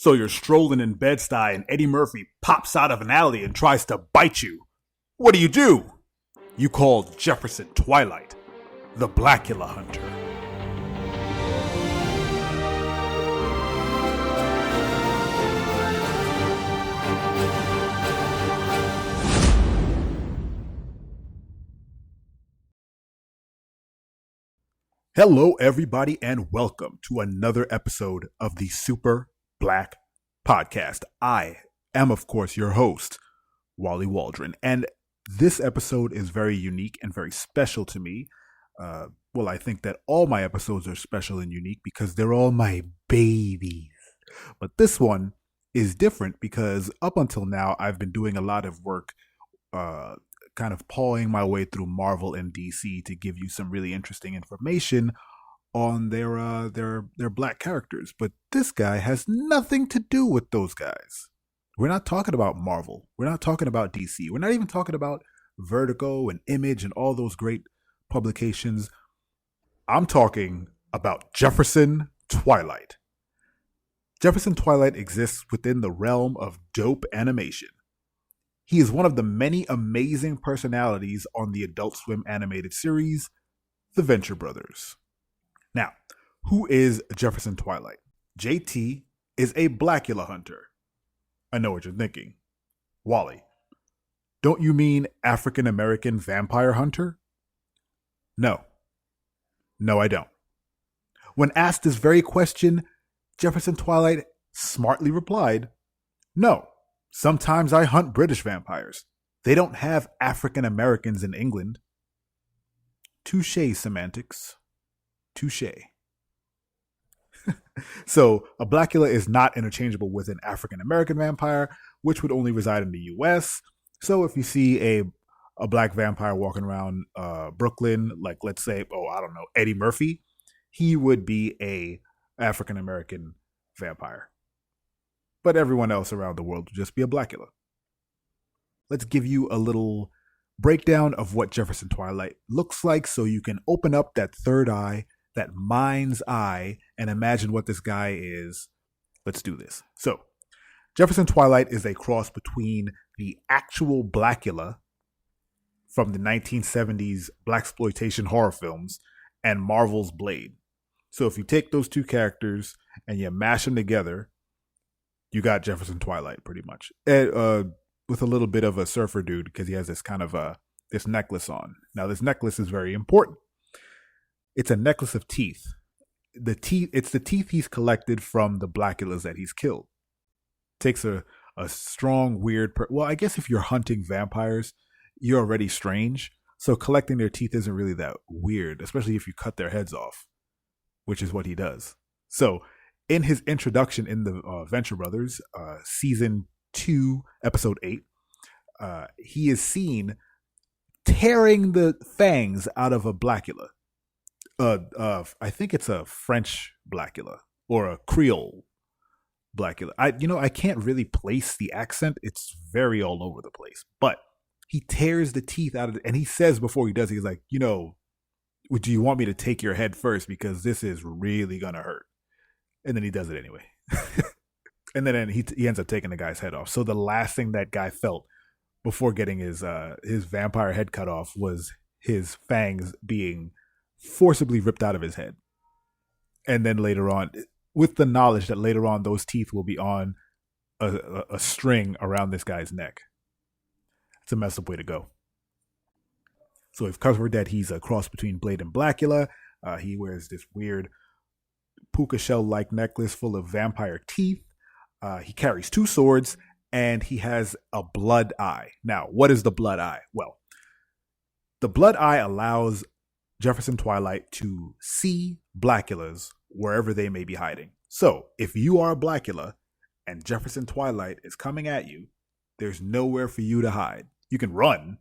So you're strolling in Bed-Stuy and Eddie Murphy pops out of an alley and tries to bite you. What do? You call Jefferson Twilight, the Blackula Hunter. Hello, everybody, and welcome to another episode of the Super Black Podcast. I am, of course, your host, Wally Waldron, and this episode is very unique and very special to me. I think that all my episodes are special and unique because they're all my babies. But this one is different because up until now, I've been doing a lot of work kind of pawing my way through Marvel and DC to give you some really interesting information on their black characters. But this guy has nothing to do with those guys. We're not talking about Marvel. We're not talking about DC. We're not even talking about Vertigo and Image and all those great publications. I'm talking about Jefferson Twilight. Jefferson Twilight exists within the realm of dope animation. He is one of the many amazing personalities on the Adult Swim animated series, The Venture Brothers. Now, who is Jefferson Twilight? JT is a Blackula hunter. I know what you're thinking. Wally, don't you mean African American vampire hunter? No, I don't. When asked this very question, Jefferson Twilight smartly replied, no. Sometimes I hunt British vampires. They don't have African Americans in England. Touché semantics. Touché. So, a Blackula is not interchangeable with an African American vampire, which would only reside in the US. So, if you see a black vampire walking around Brooklyn, like let's say, Eddie Murphy, he would be a African American vampire. But everyone else around the world would just be a Blackula. Let's give you a little breakdown of what Jefferson Twilight looks like so you can open up that third eye, that mind's eye, and imagine what this guy is. Let's do this. So, Jefferson Twilight is a cross between the actual Blackula from the 1970s blaxploitation horror films and Marvel's Blade. So if you take those two characters and you mash them together, you got Jefferson Twilight pretty much, with a little bit of a surfer dude because he has this kind of this necklace on. Now this necklace is very important. It's a necklace of teeth. It's the teeth he's collected from the Blackulas that he's killed. Takes a strong, weird. I guess if you're hunting vampires, you're already strange. So collecting their teeth isn't really that weird, especially if you cut their heads off, which is what he does. So, in his introduction in the Venture Brothers, season 2, episode 8, he is seen tearing the fangs out of a Blackula. I think it's a French Blackula or a Creole Blackula. I can't really place the accent. It's very all over the place. But he tears the teeth out of it, and he says before he does, he's like, do you want me to take your head first because this is really gonna hurt? And then he does it anyway. And then he ends up taking the guy's head off. So the last thing that guy felt before getting his vampire head cut off was his fangs being forcibly ripped out of his head. And then later on, with the knowledge that later on those teeth will be on a string around this guy's neck. It's a messed up way to go. So we've covered that he's a cross between Blade and Blackula. He wears this weird puka shell-like necklace full of vampire teeth. He carries 2 swords, and he has a blood eye. Now, what is the blood eye? Well, the blood eye allows Jefferson Twilight to see Blackulas wherever they may be hiding. So, if you are a Blackula and Jefferson Twilight is coming at you, there's nowhere for you to hide. You can run,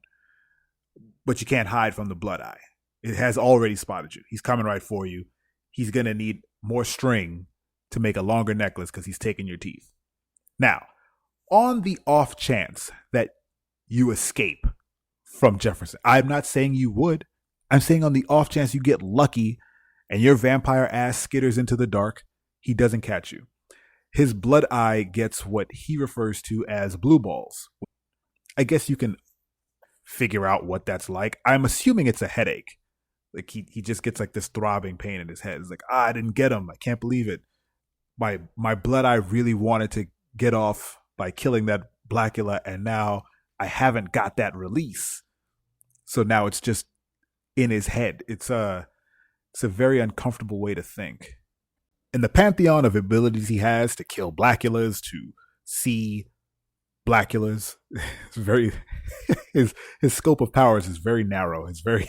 but you can't hide from the blood eye. It has already spotted you. He's coming right for you. He's going to need more string to make a longer necklace because he's taking your teeth. Now, on the off chance that you escape from Jefferson, I'm not saying you would. I'm saying on the off chance you get lucky and your vampire ass skitters into the dark, he doesn't catch you. his blood eye gets what he refers to as blue balls. I guess you can figure out what that's like. I'm assuming it's a headache. Like he just gets like this throbbing pain in his head. It's like, I didn't get him. I can't believe it. My blood eye really wanted to get off by killing that Blackula, and now I haven't got that release. So now it's just in his head. It's a very uncomfortable way to think. In the pantheon of abilities he has to kill Blackulas, to see Blackulas, it's very his scope of powers is very narrow. It's very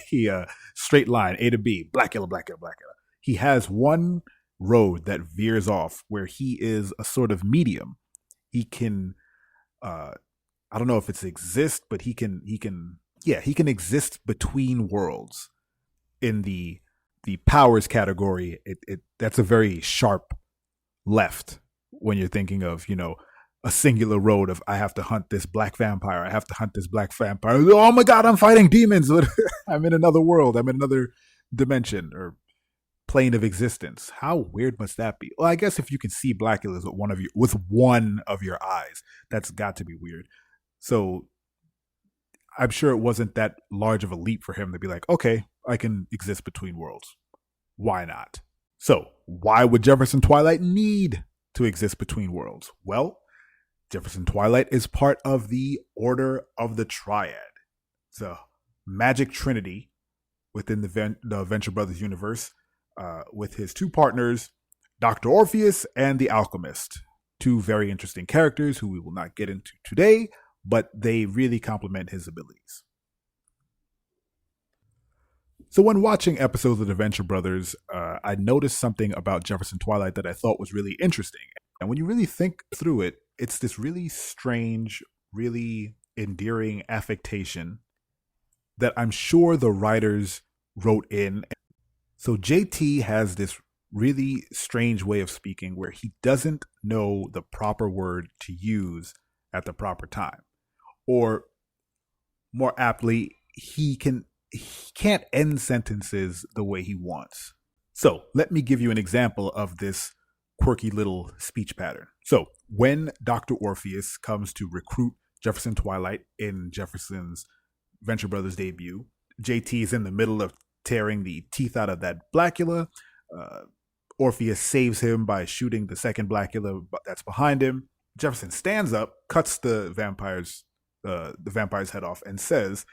straight line, A to B, Blackula, Blackula, Blackula. He has one road that veers off where he is a sort of medium. He can I don't know if it's exist, but he can exist between worlds. In the powers category, it that's a very sharp left when you're thinking of, a singular road of I have to hunt this black vampire, I have to hunt this black vampire. Oh my god, I'm fighting demons. I'm in another world. I'm in another dimension or plane of existence. How weird must that be? Well, I guess if you can see Blackulas with one of your eyes, that's got to be weird. So I'm sure it wasn't that large of a leap for him to be like, okay, I can exist between worlds. Why not? So why would Jefferson Twilight need to exist between worlds? Well, Jefferson Twilight is part of the Order of the Triad. It's a magic trinity within the Venture Brothers universe, with his two partners, Dr. Orpheus and the Alchemist. Two very interesting characters who we will not get into today, but they really complement his abilities. So when watching episodes of the Venture Brothers, I noticed something about Jefferson Twilight that I thought was really interesting. And when you really think through it, it's this really strange, really endearing affectation that I'm sure the writers wrote in. So JT has this really strange way of speaking where he doesn't know the proper word to use at the proper time. Or more aptly, he can't end sentences the way he wants. So let me give you an example of this quirky little speech pattern. So when Dr. Orpheus comes to recruit Jefferson Twilight in Jefferson's Venture Brothers debut, JT is in the middle of tearing the teeth out of that Blackula. Orpheus saves him by shooting the second Blackula that's behind him. Jefferson stands up, cuts the vampire's head off, and says,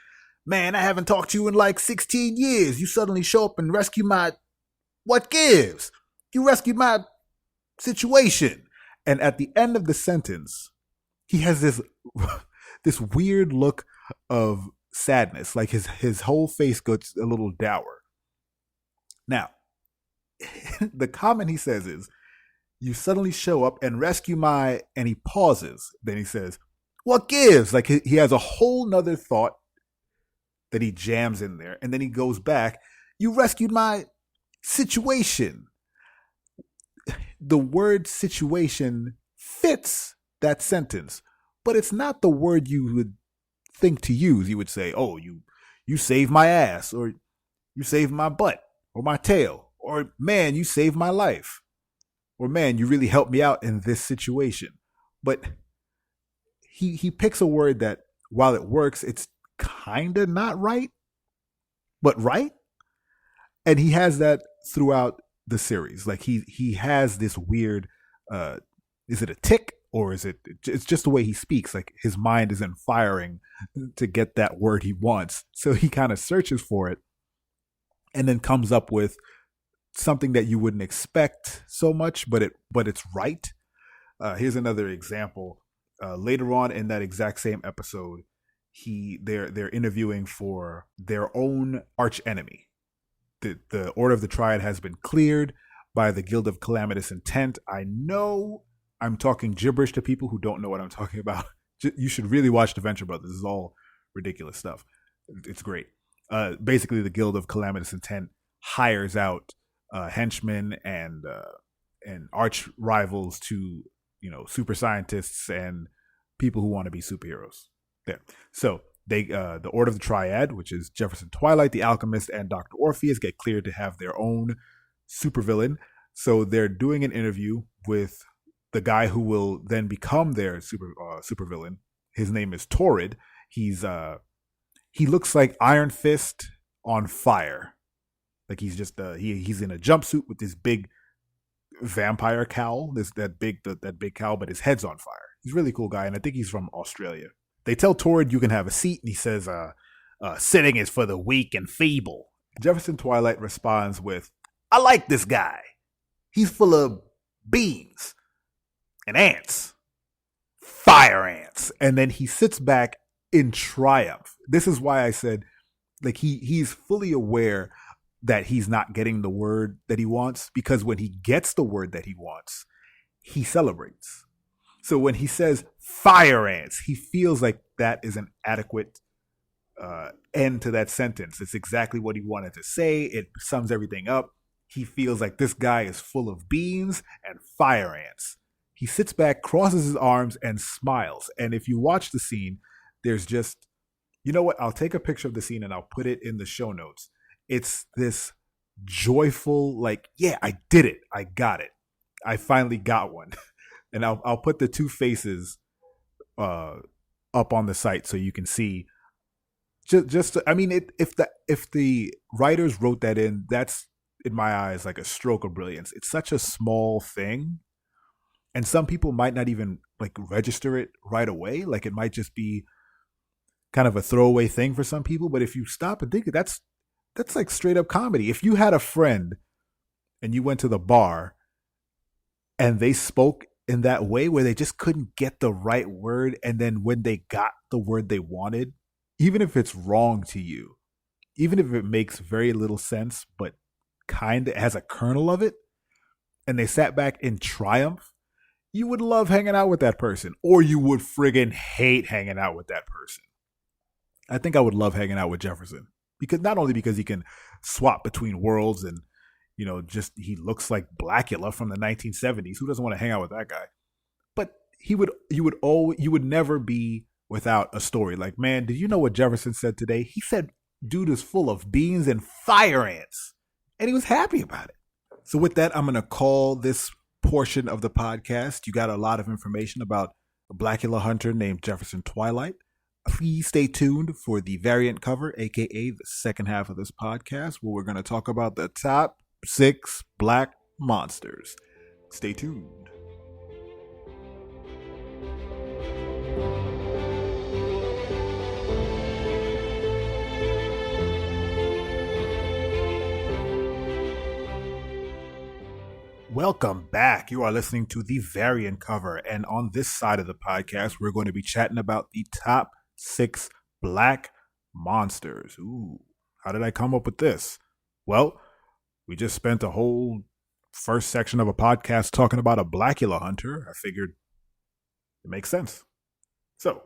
"Man, I haven't talked to you in like 16 years. You suddenly show up and rescue my... What gives? You rescued my situation." And at the end of the sentence, he has this weird look of sadness. Like his whole face gets a little dour. Now, the comment he says is, "You suddenly show up and rescue my..." And he pauses. Then he says, "What gives?" Like he has a whole nother thought that he jams in there. And then he goes back. "You rescued my situation." The word situation fits that sentence, but it's not the word you would think to use. You would say, "Oh, you saved my ass," or "You saved my butt," or "my tail," or "Man, you saved my life," or "Man, you really helped me out in this situation." But he picks a word that, while it works, it's kind of not right, but right. And he has that throughout the series. Like he has this weird, is it a tick or is it's just the way he speaks? Like his mind isn't firing to get that word he wants. So he kind of searches for it and then comes up with something that you wouldn't expect so much, but it's right. Here's another example. Later on in that exact same episode, they're interviewing for their own arch enemy. The Order of the Triad has been cleared by the Guild of Calamitous Intent. I know I'm talking gibberish to people who don't know what I'm talking about. You should really watch The Venture Brothers. This is all ridiculous stuff. It's great. Basically, the Guild of Calamitous Intent hires out henchmen and arch rivals to, super scientists and people who want to be superheroes. There. So the Order of the Triad, which is Jefferson Twilight, the Alchemist, and Dr. Orpheus, get cleared to have their own supervillain. So they're doing an interview with the guy who will then become their super villain. His name is Torrid. He looks like Iron Fist on fire. Like he's just he's in a jumpsuit with this big vampire cowl. That big cowl, but his head's on fire. He's a really cool guy, and I think he's from Australia. They tell Torrid you can have a seat, and he says, "Sitting is for the weak and feeble." Jefferson Twilight responds with, "I like this guy. He's full of beans and ants, fire ants." And then he sits back in triumph. This is why I said, like, he's fully aware that he's not getting the word that he wants, because when he gets the word that he wants, he celebrates. So when he says fire ants, he feels like that is an adequate end to that sentence. It's exactly what he wanted to say. It sums everything up. He feels like this guy is full of beans and fire ants. He sits back, crosses his arms, and smiles. And if you watch the scene, there's just, you know what? I'll take a picture of the scene and I'll put it in the show notes. It's this joyful, like, yeah, I did it. I got it. I finally got one. And I'll put the two faces up on the site so you can see. I mean, if the writers wrote that in, that's, in my eyes, like a stroke of brilliance. It's such a small thing, and some people might not even like register it right away. Like it might just be kind of a throwaway thing for some people. But if you stop and think, that's like straight up comedy. If you had a friend and you went to the bar and they spoke in that way where they just couldn't get the right word, and then when they got the word they wanted, even if it's wrong to you, even if it makes very little sense, but kind of has a kernel of it, and they sat back in triumph, you would love hanging out with that person, or you would friggin' hate hanging out with that person. I think I would love hanging out with Jefferson, because not only because he can swap between worlds and, you know, just he looks like Blackula from the 1970s. Who doesn't want to hang out with that guy? But you would never be without a story. Like, man, did you know what Jefferson said today? He said, dude is full of beans and fire ants. And he was happy about it. So with that, I'm going to call this portion of the podcast. You got a lot of information about a Blackula hunter named Jefferson Twilight. Please stay tuned for the variant cover, aka the second half of this podcast, where we're going to talk about the top 6 black monsters. Stay tuned. Welcome back. You are listening to the variant cover, and on this side of the podcast, we're going to be chatting about the top 6 black monsters. Ooh, how did I come up with this? Well, we just spent a whole first section of a podcast talking about a Blackula hunter. I figured it makes sense. So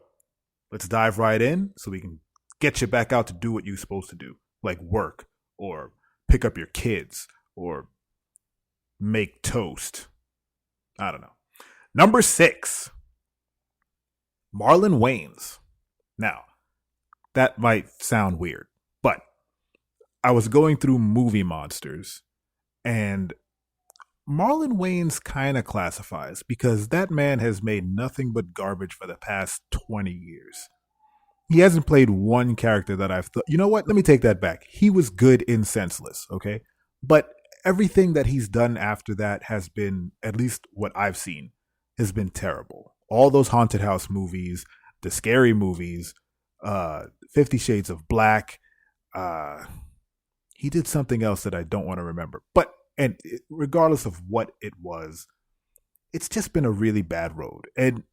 let's dive right in so we can get you back out to do what you're supposed to do, like work or pick up your kids or make toast. I don't know. Number 6, Marlon Wayans. Now, that might sound weird, but I was going through movie monsters, and Marlon Wayans kind of classifies, because that man has made nothing but garbage for the past 20 years. He hasn't played one character that I've thought, you know what? Let me take that back. He was good in Senseless, okay? But everything that he's done after that has been, at least what I've seen, has been terrible. All those haunted house movies, the scary movies, 50 Shades of Black. He did something else that I don't want to remember. But regardless of what it was, it's just been a really bad road. And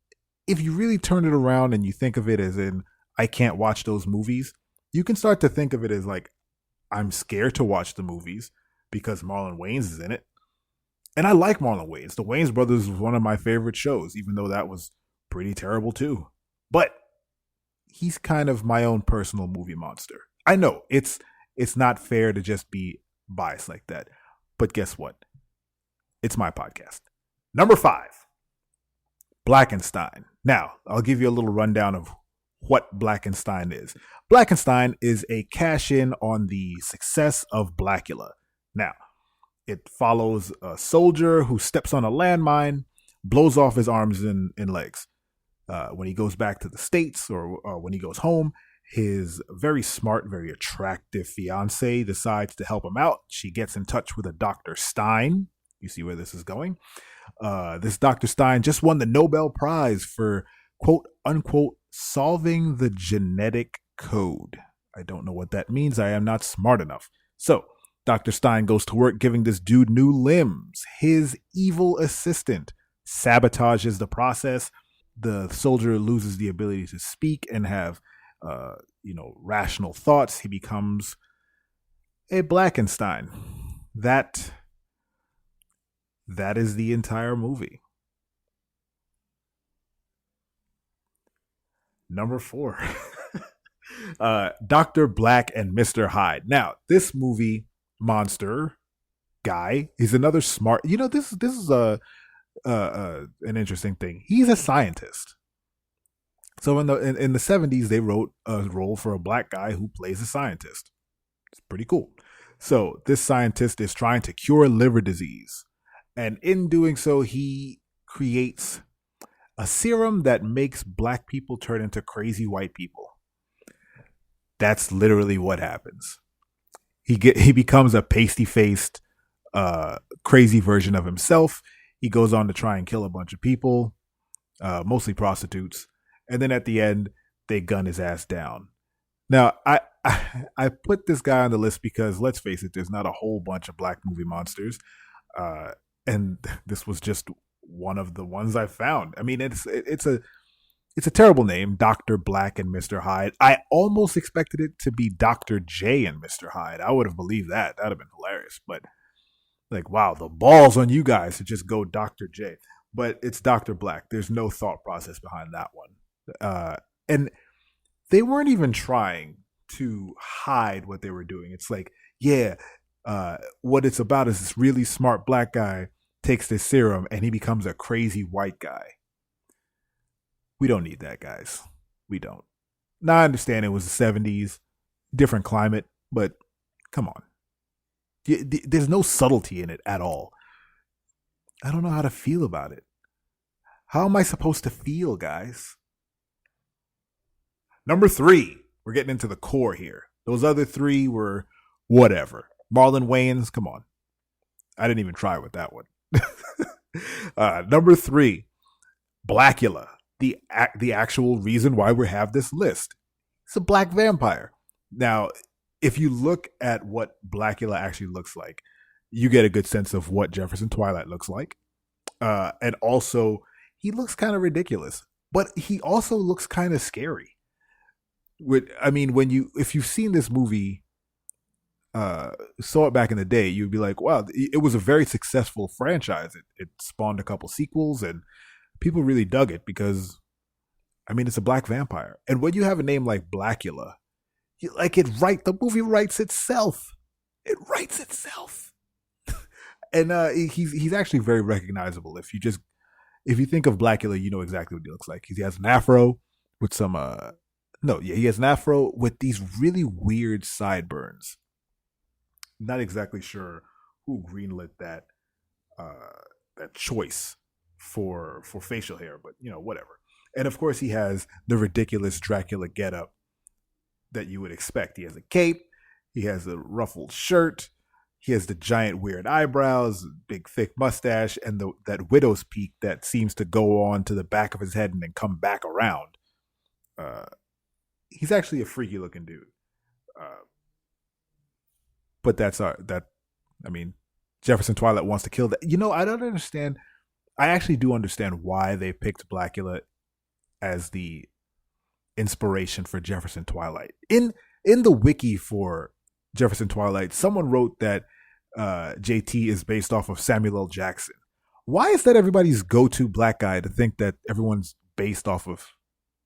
if you really turn it around and you think of it as in, I can't watch those movies, you can start to think of it as like, I'm scared to watch the movies because Marlon Wayans is in it. And I like Marlon Wayans. The Wayans Brothers was one of my favorite shows, even though that was pretty terrible too. But he's kind of my own personal movie monster. I know it's not fair to just be biased like that. But guess what? It's my podcast. Number 5, Blackenstein. Now, I'll give you a little rundown of what Blackenstein is. Blackenstein is a cash-in on the success of Blackula. Now, it follows a soldier who steps on a landmine, blows off his arms and legs. When he goes back to the States or when he goes home, his very smart, very attractive fiance decides to help him out. She gets in touch with a Dr. Stein. You see where this is going. This Dr. Stein just won the Nobel Prize for quote unquote solving the genetic code. I don't know what that means. I am not smart enough. So Dr. Stein goes to work giving this dude new limbs. His evil assistant sabotages the process. The soldier loses the ability to speak and have, rational thoughts. He becomes a Blackenstein. That is the entire movie. Number 4. Dr. Black and Mr. Hyde. Now, this movie monster guy is another smart. This is an interesting thing. He's a scientist. So in the 70s, they wrote a role for a black guy who plays a scientist. It's pretty cool. So this scientist is trying to cure liver disease, and in doing so, he creates a serum that makes black people turn into crazy white people. That's literally what happens. He becomes a pasty faced, crazy version of himself. He goes on to try and kill a bunch of people, mostly prostitutes, and then at the end they gun his ass down. Now I put this guy on the list because let's face it, there's not a whole bunch of black movie monsters, and this was just one of the ones I found. I mean, it's a terrible name, Dr. Black and Mr. Hyde. I almost expected it to be Dr. J and Mr. Hyde. I would have believed that. That'd have been hilarious. But like, wow, the balls on you guys to just go Dr. J. But it's Dr. Black. There's no thought process behind that one. And they weren't even trying to hide what they were doing. It's like, what it's about is this really smart black guy takes this serum and he becomes a crazy white guy. We don't need that, guys. We don't. Now, I understand it was the 70s, different climate, but come on. There's no subtlety in it at all. I don't know how to feel about it. How am I supposed to feel, guys? Number 3. We're getting into the core here. Those other 3 were whatever. Marlon Wayans, come on. I didn't even try with that one. Number 3, Blackula. The actual reason why we have this list. It's a black vampire. Now, if you look at what Blackula actually looks like, you get a good sense of what Jefferson Twilight looks like. And also, he looks kind of ridiculous, but he also looks kind of scary. If you've seen this movie, saw it back in the day, you'd be like, wow, it was a very successful franchise. It spawned a couple sequels and people really dug it because, it's a black vampire. And when you have a name like Blackula, the movie writes itself. It writes itself. And he's actually very recognizable. If you think of Blackula, you know exactly what he looks like. He has an afro with some he has an afro with these really weird sideburns. Not exactly sure who greenlit that choice for facial hair, but whatever. And of course he has the ridiculous Dracula getup that you would expect. He has a cape, he has a ruffled shirt, he has the giant weird eyebrows, big thick mustache, and that widow's peak that seems to go on to the back of his head and then come back around. He's actually a freaky looking dude. But Jefferson Twilight wants to kill that. I don't understand. I actually do understand why they picked Blackula as the inspiration for Jefferson Twilight. In the wiki for Jefferson Twilight, someone wrote that JT is based off of Samuel L. Jackson. Why is that everybody's go-to black guy to think that everyone's based off of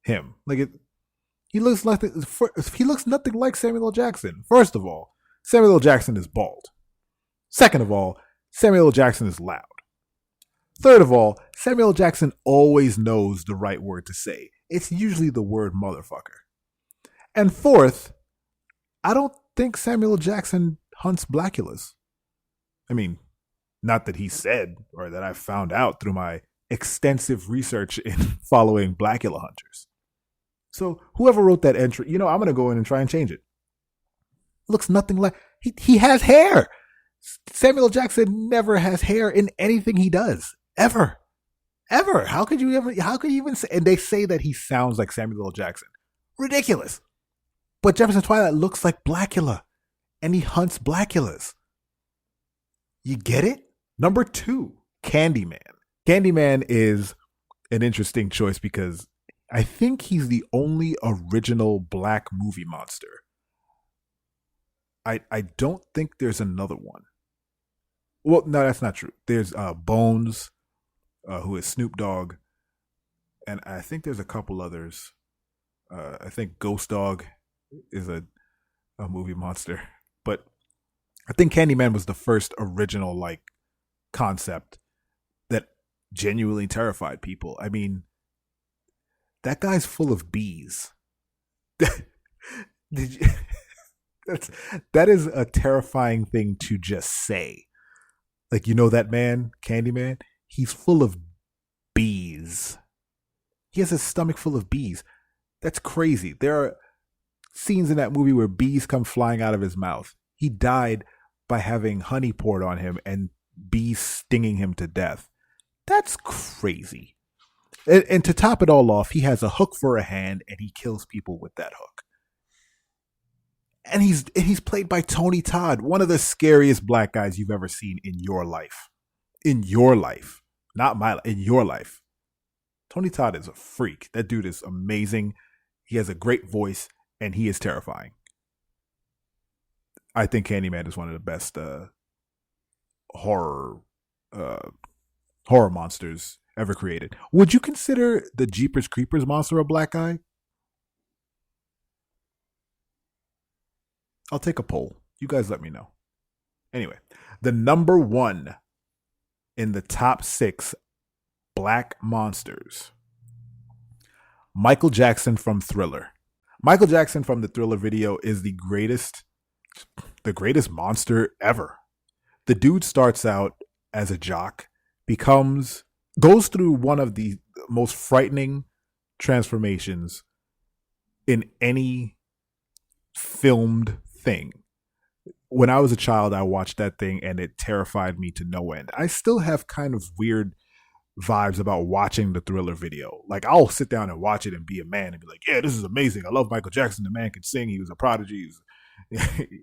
him? He looks nothing like Samuel L. Jackson. First of all, Samuel L. Jackson is bald. Second of all, Samuel L. Jackson is loud. Third of all, Samuel L. Jackson always knows the right word to say. It's usually the word motherfucker. And fourth, I don't think Samuel L. Jackson hunts Blackulas. Not that he said or that I found out through my extensive research in following Blackula hunters. So whoever wrote that entry, I'm going to go in and try and change it. Looks nothing like he has hair. Samuel L. Jackson never has hair in anything he does ever. How could you even say? And they say that he sounds like Samuel L. Jackson. Ridiculous. But Jefferson Twilight looks like Blackula, and he hunts Blackulas. You get it? Number 2, Candyman. Candyman is an interesting choice because I think he's the only original black movie monster. I don't think there's another one. Well, no, that's not true. There's Bones, who is Snoop Dogg, and I think there's a couple others. I think Ghost Dog is a movie monster, but I think Candyman was the first original concept that genuinely terrified people. I mean, that guy's full of bees. Did you? That is a terrifying thing to just say. That man, Candyman, he's full of bees. He has a stomach full of bees. That's crazy. There are scenes in that movie where bees come flying out of his mouth. He died by having honey poured on him and bees stinging him to death. That's crazy. And to top it all off, he has a hook for a hand and he kills people with that hook. And he's played by Tony Todd, one of the scariest black guys you've ever seen in your life. In your life. Not my life. In your life. Tony Todd is a freak. That dude is amazing. He has a great voice, and he is terrifying. I think Candyman is one of the best horror monsters ever created. Would you consider the Jeepers Creepers monster a black guy? I'll take a poll. You guys let me know. Anyway, the number 1 in the top 6 black monsters. Michael Jackson from Thriller. Michael Jackson from the Thriller video is the greatest monster ever. The dude starts out as a jock, goes through one of the most frightening transformations in any filmed thing. When I was a child, I watched that thing and it terrified me to no end. I still have kind of weird vibes about watching the Thriller video. I'll sit down and watch it and be a man and be like, yeah, this is amazing. I love Michael Jackson. The man can sing. He was a prodigy.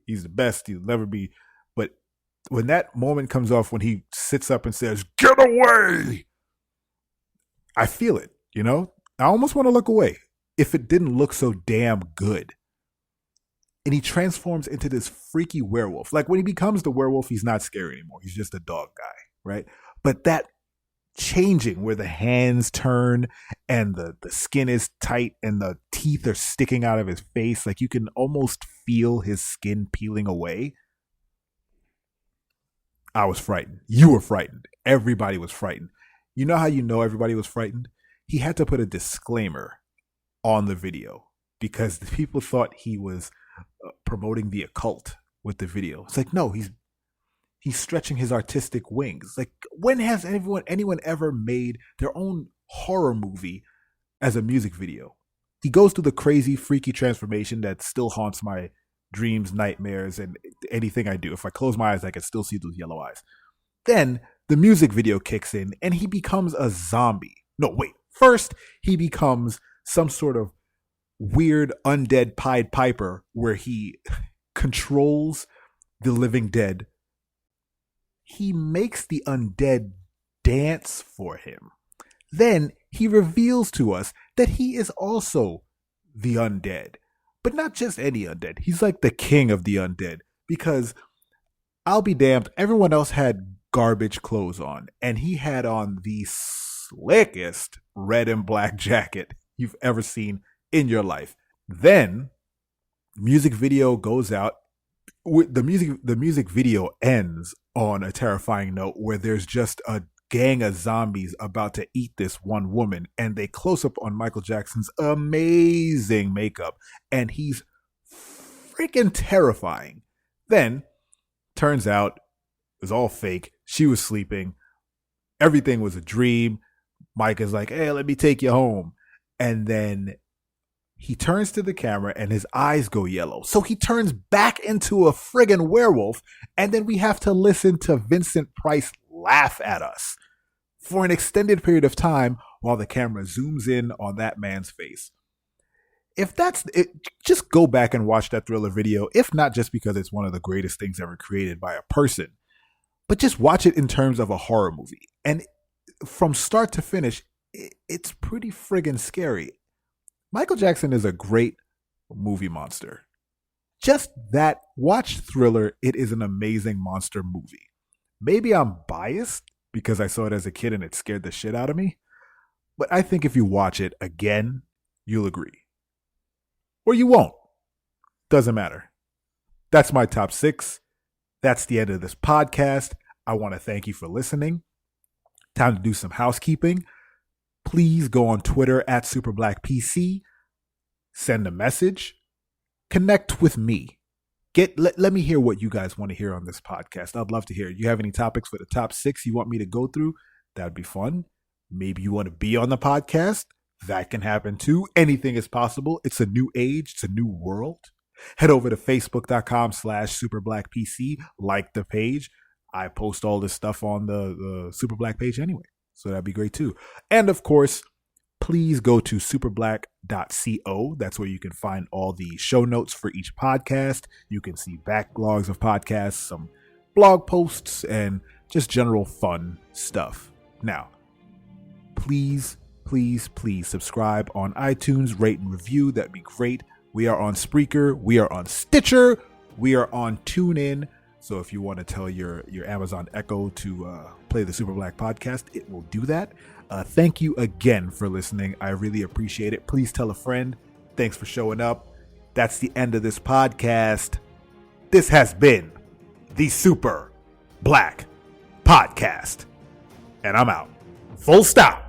He's the best. He'll never be. But when that moment comes off, when he sits up and says, get away, I feel it, I almost want to look away if it didn't look so damn good. And he transforms into this freaky werewolf. When he becomes the werewolf, he's not scary anymore. He's just a dog guy, right? But that changing where the hands turn and the skin is tight and the teeth are sticking out of his face, you can almost feel his skin peeling away. I was frightened. You were frightened. Everybody was frightened. You know how you know everybody was frightened? He had to put a disclaimer on the video because the people thought he was promoting the occult with the video. It's no, he's stretching his artistic wings. When has anyone ever made their own horror movie as a music video? He goes through the crazy, freaky transformation that still haunts my dreams, nightmares, and anything I do. If I close my eyes, I can still see those yellow eyes. Then the music video kicks in and he becomes a zombie. No, wait. First, he becomes some sort of weird undead Pied Piper where he controls the living dead. He makes the undead dance for him. Then he reveals to us that he is also the undead. But not just any undead. He's like the king of the undead. Because I'll be damned, everyone else had garbage clothes on. And he had on the slickest red and black jacket you've ever seen in your life. Then music video goes out. The music video ends on a terrifying note where there's just a gang of zombies about to eat this one woman, and they close up on Michael Jackson's amazing makeup, and he's freaking terrifying. Then turns out it was all fake. She was sleeping. Everything was a dream. Mike is like, hey, let me take you home. And then he turns to the camera and his eyes go yellow. So he turns back into a friggin' werewolf. And then we have to listen to Vincent Price laugh at us for an extended period of time while the camera zooms in on that man's face. If that's it, just go back and watch that Thriller video, if not just because it's one of the greatest things ever created by a person, but just watch it in terms of a horror movie. And from start to finish, it's pretty friggin' scary. Michael Jackson is a great movie monster. Just that, watch Thriller. It is an amazing monster movie. Maybe I'm biased because I saw it as a kid and it scared the shit out of me. But I think if you watch it again, you'll agree. Or you won't. Doesn't matter. That's my top 6. That's the end of this podcast. I want to thank you for listening. Time to do some housekeeping. Please go on Twitter at SuperBlackPC. Send a message. Connect with me. Let me hear what you guys want to hear on this podcast. I'd love to hear. You have any topics for the top 6 you want me to go through? That'd be fun. Maybe you want to be on the podcast. That can happen too. Anything is possible. It's a new age. It's a new world. Head over to facebook.com/SuperBlackPC. Like the page. I post all this stuff on the Super Black page anyway. So that'd be great too. And of course, please go to superblack.co. That's where you can find all the show notes for each podcast. You can see backlogs of podcasts, some blog posts, and just general fun stuff. Now, please subscribe on iTunes, rate and review. That'd be great. We are on Spreaker. We are on Stitcher. We are on TuneIn. So if you want to tell your Amazon Echo to play the Super Black podcast, it will do that. Thank you again for listening. I really appreciate it. Please tell a friend. Thanks for showing up. That's the end of this podcast. This has been the Super Black Podcast. And I'm out. Full stop.